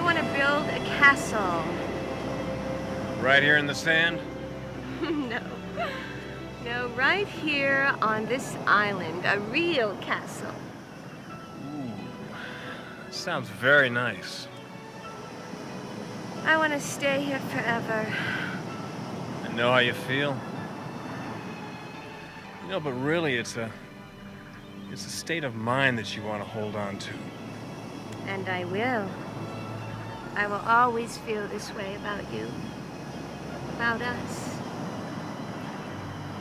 want to build a castle. Right here in the sand? No. No, right here on this island. A real castle. Ooh. Sounds very nice. I want to stay here forever. I know how you feel. You know, but really, it's a state of mind that you want to hold on to. And I will. I will always feel this way about you. About us.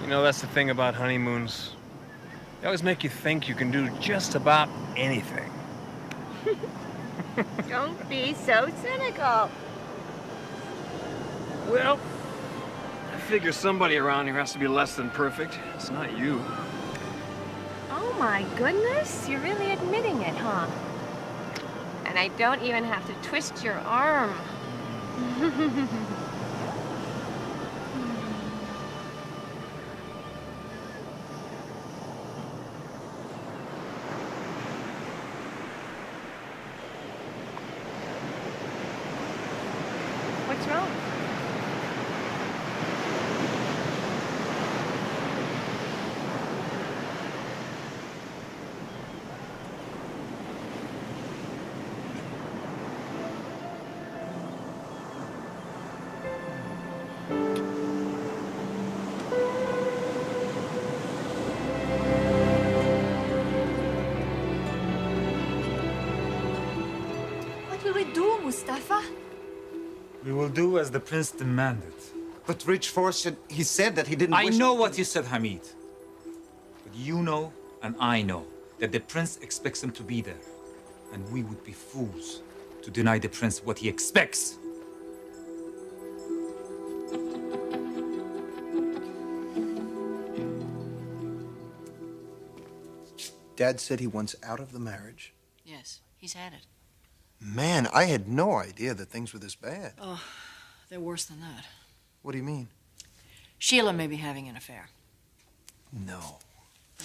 You know, that's the thing about honeymoons. They always make you think you can do just about anything. Don't be so cynical. Well, I figure somebody around here has to be less than perfect. It's not you. Oh my goodness, you're really admitting it, huh? And I don't even have to twist your arm. What's wrong? What will we do, Moustafa? We will do as the prince demanded. But Ridge forced it. He said that he didn't I wish... know what you said, Hamid. But you know, and I know, that the prince expects him to be there. And we would be fools to deny the prince what he expects. Dad said he wants out of the marriage. Yes, he's had it. Man, I had no idea that things were this bad. Oh, they're worse than that. What do you mean? Sheila may be having an affair. No.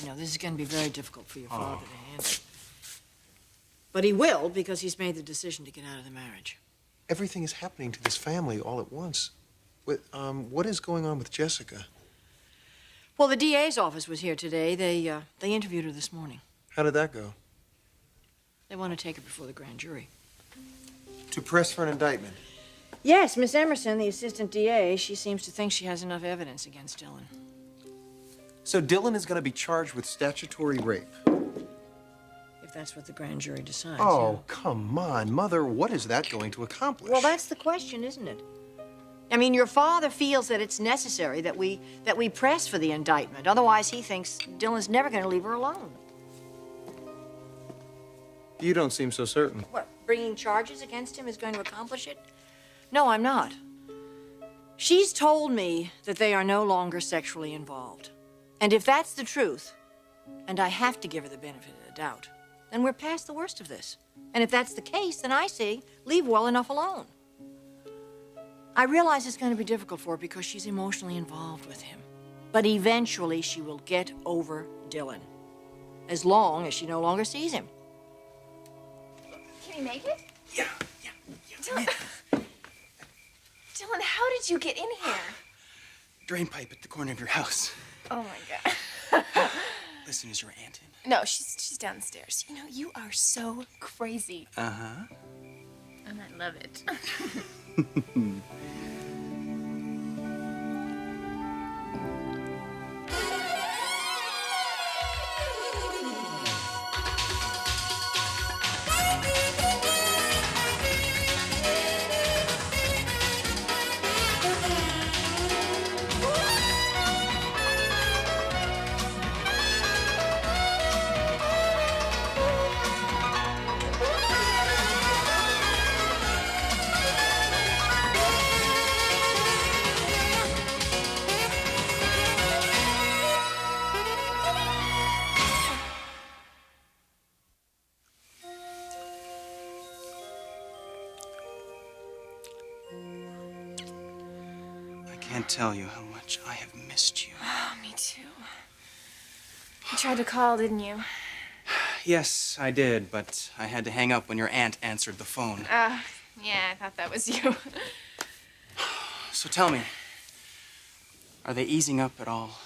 I know, this is going to be very difficult for your father to handle. But he will, because he's made the decision to get out of the marriage. Everything is happening to this family all at once. What is going on with Jessica? Well, the DA's office was here today. They interviewed her this morning. How did that go? They want to take her before the grand jury. To press for an indictment. Yes, Miss Emerson, the assistant DA, she seems to think she has enough evidence against Dylan. So Dylan is going to be charged with statutory rape. If that's what the grand jury decides. Oh, yeah. come on, Mother. What is that going to accomplish? Well, that's the question, isn't it? I mean, your father feels that it's necessary that we press for the indictment. Otherwise, he thinks Dylan's never going to leave her alone. You don't seem so certain. What, bringing charges against him is going to accomplish it? No, I'm not. She's told me that they are no longer sexually involved. And if that's the truth, and I have to give her the benefit of the doubt, then we're past the worst of this. And if that's the case, then I say, leave well enough alone. I realize it's going to be difficult for her because she's emotionally involved with him. But eventually she will get over Dylan, as long as she no longer sees him. Can you make it? Yeah. Dylan, Dylan, how did you get in here? Drain pipe at the corner of your house. Oh my God. Listen, is your aunt in? No, she's downstairs. You know, you are so crazy. Uh-huh. And I love it. I can't tell you how much I have missed you. Oh, me too. You tried to call, didn't you? Yes, I did, but I had to hang up when your aunt answered the phone. Yeah, I thought that was you. So tell me, are they easing up at all?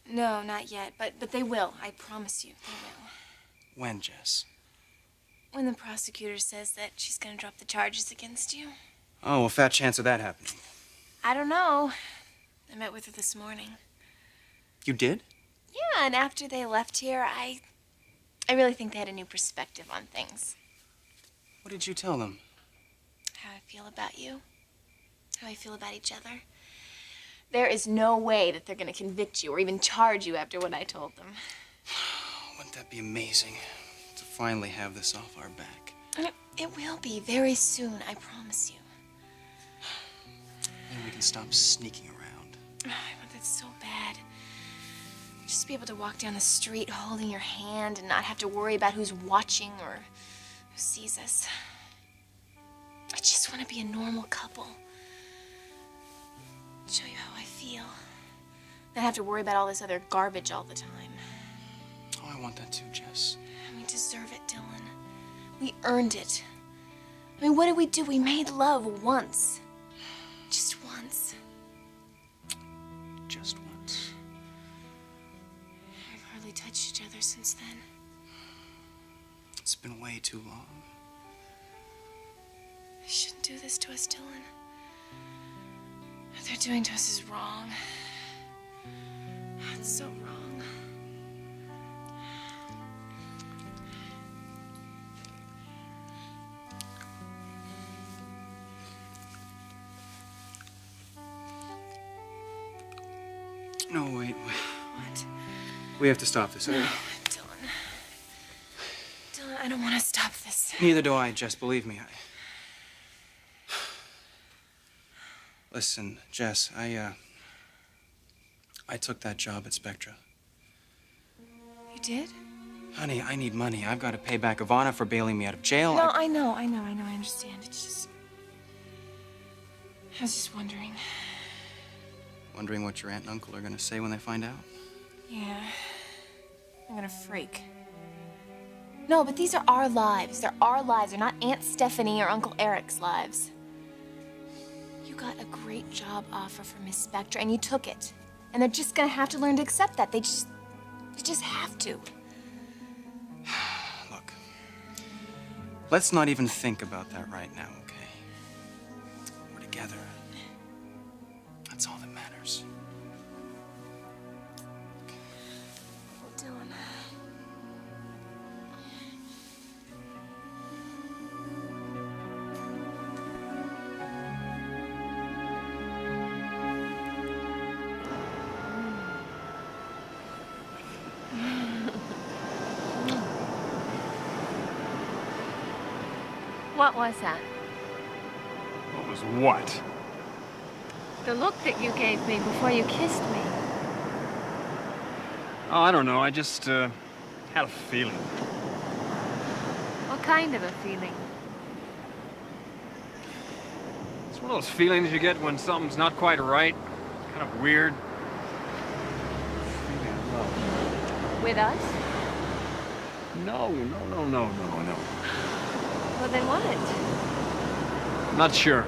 No, not yet, but they will. I promise you, they will. When, Jess? When the prosecutor says that she's gonna drop the charges against you. Oh, a fat chance of that happening. I don't know. I met with her this morning. You did? Yeah, and after they left here, I really think they had a new perspective on things. What did you tell them? How I feel about you. How I feel about each other. There is no way that they're gonna convict you or even charge you after what I told them. Wouldn't that be amazing? To finally have this off our back. And it will be very soon, I promise you. Maybe we can stop sneaking around. Oh, I want that so bad. Just be able to walk down the street holding your hand and not have to worry about who's watching or who sees us. I just want to be a normal couple. Show you how I feel. Not have to worry about all this other garbage all the time. Oh, I want that too, Jess. We deserve it, Dylan. We earned it. I mean, what did we do? We made love once. Just once. Just once. We've hardly touched each other since then. It's been way too long. They shouldn't do this to us, Dylan. What they're doing to us is wrong. It's so wrong. No, wait. What? We have to stop this. Dylan. Dylan, I don't want to stop this. Neither do I, Jess. Believe me. Listen, Jess, I took that job at Spectra. You did? Honey, I need money. I've got to pay back Ivana for bailing me out of jail. No, I know, I understand. It's just... I was just wondering. Wondering what your aunt and uncle are going to say when they find out? Yeah. I'm gonna freak. No, but these are our lives. They're our lives. They're not Aunt Stephanie or Uncle Eric's lives. You got a great job offer from Miss Spectra, and you took it. And they're just gonna have to learn to accept that. They just have to. Look, let's not even think about that right now, okay? We're together. That's all that matters. Oh, Dylan. What was that? What was what? The look that you gave me before you kissed me. Oh, I don't know. I just, had a feeling. What kind of a feeling? It's one of those feelings you get when something's not quite right. Kind of weird. Feeling of love. With us? No. Well, then what? Not sure.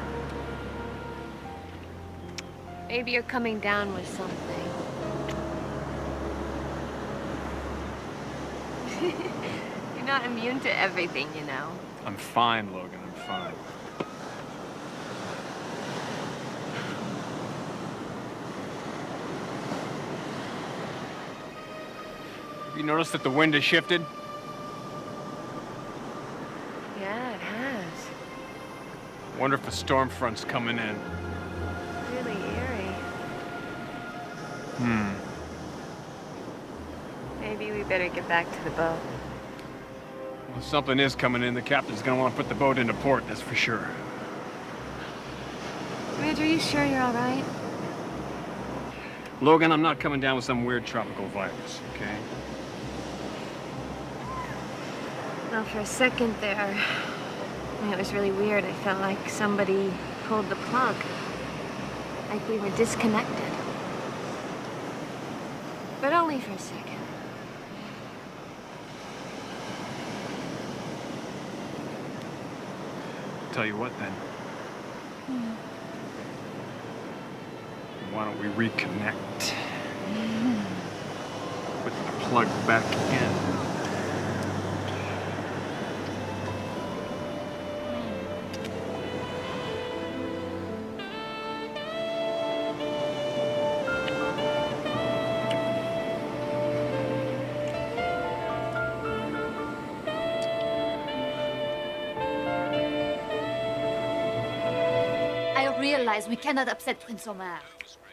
Maybe you're coming down with something. You're not immune to everything, you know. I'm fine, Logan. I'm fine. Have you noticed that the wind has shifted? Yeah, it has. Wonder if a storm front's coming in. Really eerie. Maybe we better get back to the boat. Well, if something is coming in, the captain's gonna want to put the boat into port, that's for sure. Ridge, are you sure you're all right? Logan, I'm not coming down with some weird tropical virus, okay? Well, for a second there, I mean, it was really weird. I felt like somebody pulled the plug. Like we were disconnected. But only for a second. Tell you what, then. Why don't we reconnect? Put the plug back in. We cannot upset Prince Omar.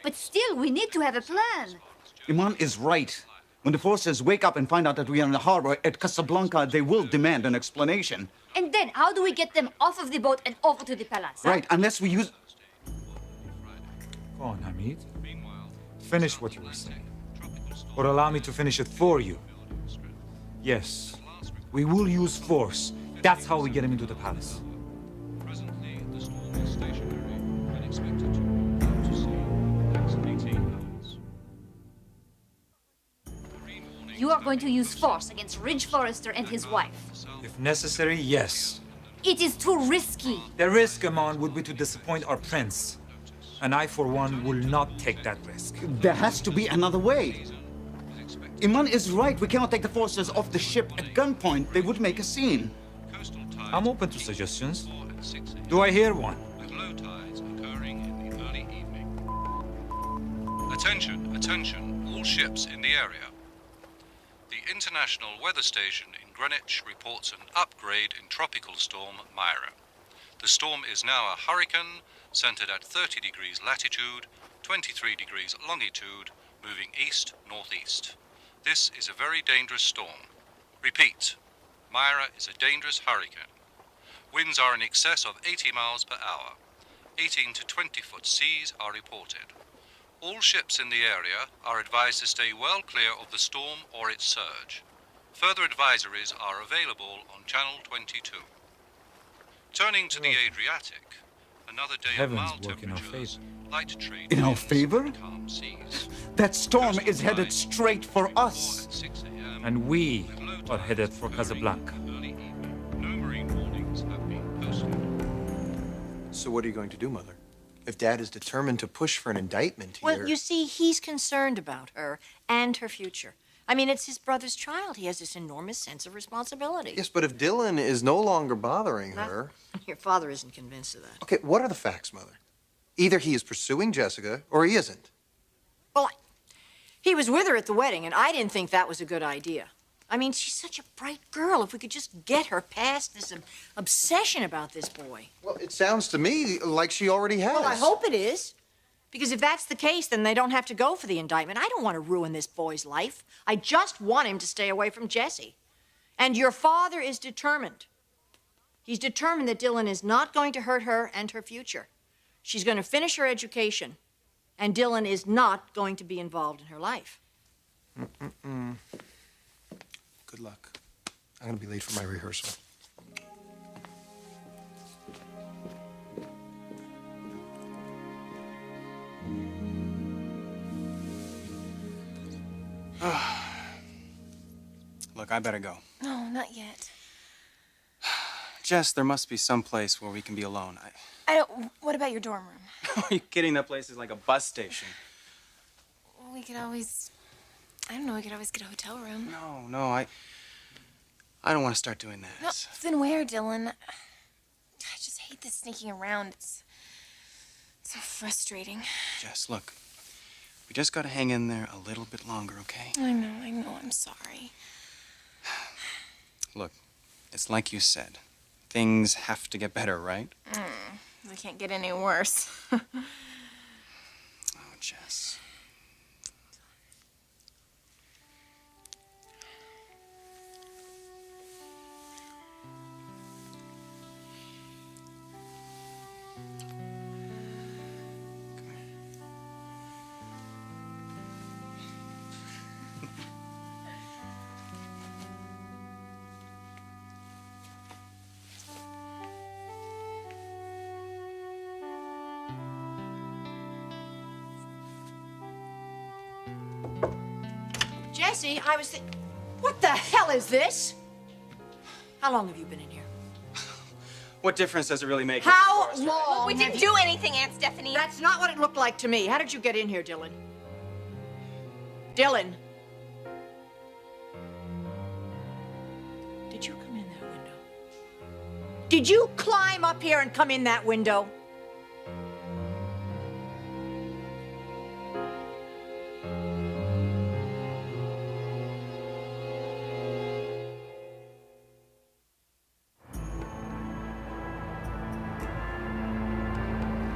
But still, we need to have a plan. Imane is right. When the forces wake up and find out that we are in the harbor at Casablanca, they will demand an explanation. And then, how do we get them off of the boat and over to the palace? Huh? Right, unless we use... Go on, Hamid. Finish what you were saying. Or allow me to finish it for you. Yes, we will use force. That's how we get him into the palace. You are going to use force against Ridge Forrester and his wife. If necessary, yes. It is too risky. The risk, Imane, would be to disappoint our prince. And I, for one, will not take that risk. There has to be another way. Imane is right. We cannot take the forces off the ship at gunpoint. They would make a scene. I'm open to suggestions. Do I hear one? With low tides occurring in the early evening. Attention, attention, all ships in the area. The International Weather Station in Greenwich reports an upgrade in Tropical Storm Myra. The storm is now a hurricane, centered at 30 degrees latitude, 23 degrees longitude, moving east-northeast. This is a very dangerous storm. Repeat, Myra is a dangerous hurricane. Winds are in excess of 80 miles per hour. 18 to 20-foot seas are reported. All ships in the area are advised to stay well clear of the storm or its surge. Further advisories are available on Channel 22. Turning to the Adriatic, another day of mild temperatures, light trade In our winds, favor? calm seas. That storm is headed straight for us. At 6 a.m. And we with low are tides headed for occurring Casablanca. in the early evening. No marine warnings have been posted. So what are you going to do, Mother? If Dad is determined to push for an indictment here... Well, you see, he's concerned about her and her future. I mean, it's his brother's child. He has this enormous sense of responsibility. Yes, but if Dylan is no longer bothering her... Your father isn't convinced of that. Okay, what are the facts, Mother? Either he is pursuing Jessica, or he isn't. Well, he was with her at the wedding, and I didn't think that was a good idea. I mean, she's such a bright girl. If we could just get her past this obsession about this boy. Well, it sounds to me like she already has. Well, I hope it is. Because if that's the case, then they don't have to go for the indictment. I don't want to ruin this boy's life. I just want him to stay away from Jessie. And your father is determined. He's determined that Dylan is not going to hurt her and her future. She's going to finish her education, and Dylan is not going to be involved in her life. Good luck. I'm going to be late for my rehearsal. Look, I better go. No, not yet. Jess, there must be some place where we can be alone. I don't. What about your dorm room? Are you kidding? That place is like a bus station. We could always. I don't know. We could always get a hotel room. No, I don't want to start doing that. No, then where, Dylan? I just hate this sneaking around. It's so frustrating. Jess, look. We just gotta hang in there a little bit longer, okay? I know. I'm sorry. Look, it's like you said. Things have to get better, right? They can't get any worse. Oh, Jess. Jessie, I was What the hell is this? How long have you been in here? What difference does it really make? How Mrs. Forrester? long? We didn't do anything, Aunt Stephanie. That's not what it looked like to me. How did you get in here, Dylan? Dylan. Did you come in that window? Did you climb up here and come in that window?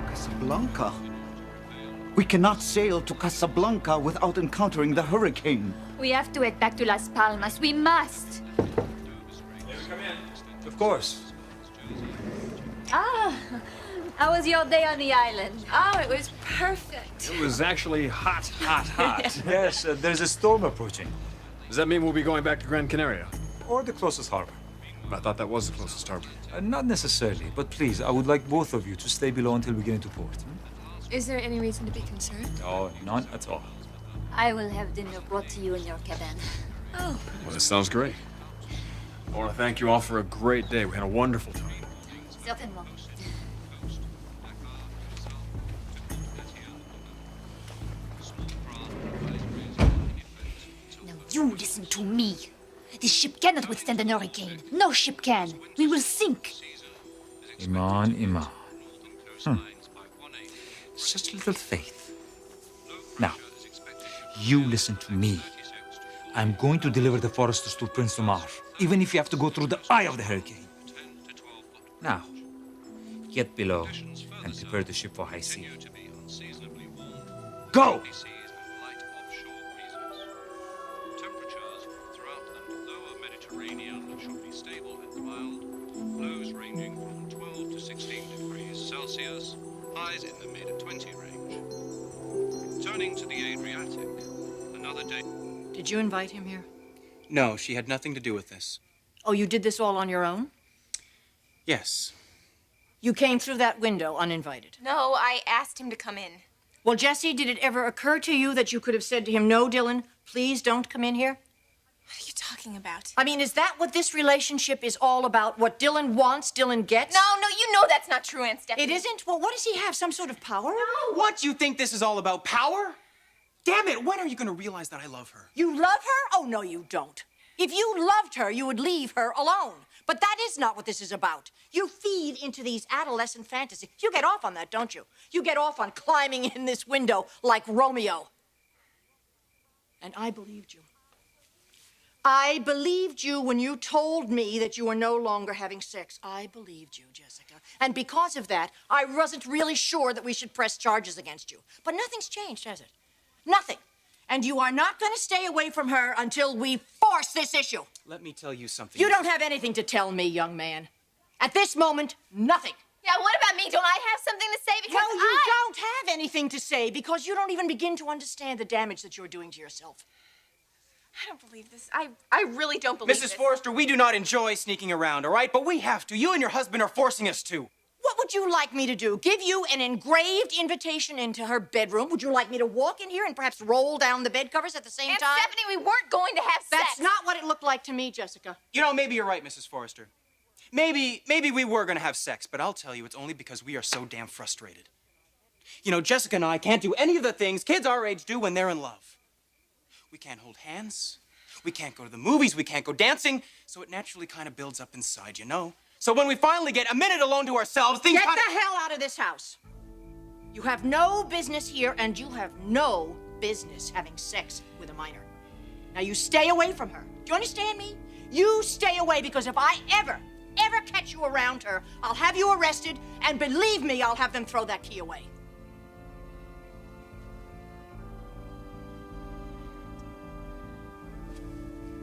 Casablanca. We cannot sail to Casablanca without encountering the hurricane. We have to head back to Las Palmas. We must. Of course. Ah, how was your day on the island? Oh, it was perfect. It was actually hot, hot, hot. Yes, there's a storm approaching. Does that mean we'll be going back to Gran Canaria? Or the closest harbor. I thought that was the closest harbor. Not necessarily, but please, I would like both of you to stay below until we get into port. Is there any reason to be concerned? No, none at all. I will have dinner brought to you in your cabin. Oh. Well, this sounds great. I want to thank you all for a great day. We had a wonderful time. Certainement. Now you listen to me. This ship cannot withstand an hurricane. No ship can. We will sink. Imane. Such little faith. Now, you listen to me. I'm going to deliver the foresters to Prince Omar, even if you have to go through the eye of the hurricane. Now, get below and prepare the ship for high sea. Go! Temperatures throughout the lower Mediterranean should be stable and mild, lows ranging from 12 to 16 degrees Celsius, highs in the mid-20 range. Turning to the Adriatic, another day. Did you invite him here? No, she had nothing to do with this. Oh, you did this all on your own? Yes. You came through that window uninvited. No, I asked him to come in. Well, Jesse, did it ever occur to you that you could have said to him, no, Dylan, please don't come in here? What are you talking about? I mean, is that what this relationship is all about? What Dylan wants, Dylan gets? No, you know that's not true, Aunt Stephanie. It isn't? Well, what does he have, some sort of power? No. What, you think this is all about power? Damn it, when are you gonna realize that I love her? You love her? Oh, no, you don't. If you loved her, you would leave her alone. But that is not what this is about. You feed into these adolescent fantasies. You get off on that, don't you? You get off on climbing in this window like Romeo. And I believed you. I believed you when you told me that you were no longer having sex. I believed you, Jessica. And because of that, I wasn't really sure that we should press charges against you. But nothing's changed, has it? Nothing. And you are not going to stay away from her until we force this issue. Let me tell you something. You don't have anything to tell me, young man. At this moment, nothing. Yeah, what about me? Don't I have something to say? Because No, you don't have anything to say because you don't even begin to understand the damage that you're doing to yourself. I don't believe this. I really don't believe this. Mrs. Forrester, we do not enjoy sneaking around, all right? But we have to. You and your husband are forcing us to. What would you like me to do? Give you an engraved invitation into her bedroom? Would you like me to walk in here and perhaps roll down the bed covers at the same Aunt time? Stephanie, we weren't going to have sex. That's not what it looked like to me, Jessica. You know, maybe you're right, Mrs. Forrester. Maybe we were gonna have sex, but I'll tell you, it's only because we are so damn frustrated. You know, Jessica and I can't do any of the things kids our age do when they're in love. We can't hold hands. We can't go to the movies. We can't go dancing. So it naturally kind of builds up inside, you know? So when we finally get a minute alone to ourselves, things Get the hell out of this house. You have no business here, and you have no business having sex with a minor. Now, you stay away from her. Do you understand me? You stay away, because if I ever catch you around her, I'll have you arrested, and believe me, I'll have them throw that key away.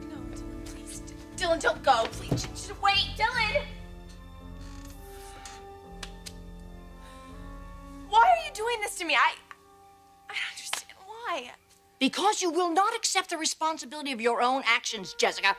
No, Dylan, please. Dylan, don't go, please. Just wait, Dylan! Why are you doing this to me? I don't understand why. Because you will not accept the responsibility of your own actions, Jessica.